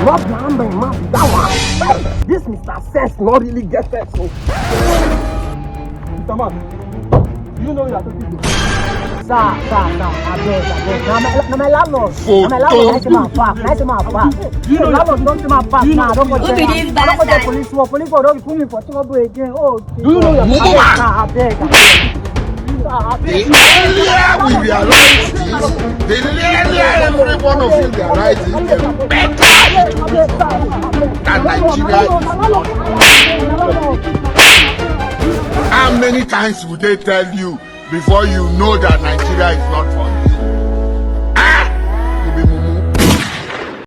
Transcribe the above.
Rob my man, that one. This Mr. Sense not really get it. So, Mr. Man, do you know you are talking to? Sir, I beg. My landlord. My landlord, nice man, fast. Landlord don't see my fast. Nah, don't go there. Police work don't put me for trouble again. Oh, do you know you are talking to? I beg. The earlier we realize this, the earlier every one of you realize it, the better it will be that Nigeria is. How many times would they tell you before you know that Nigeria is not for you?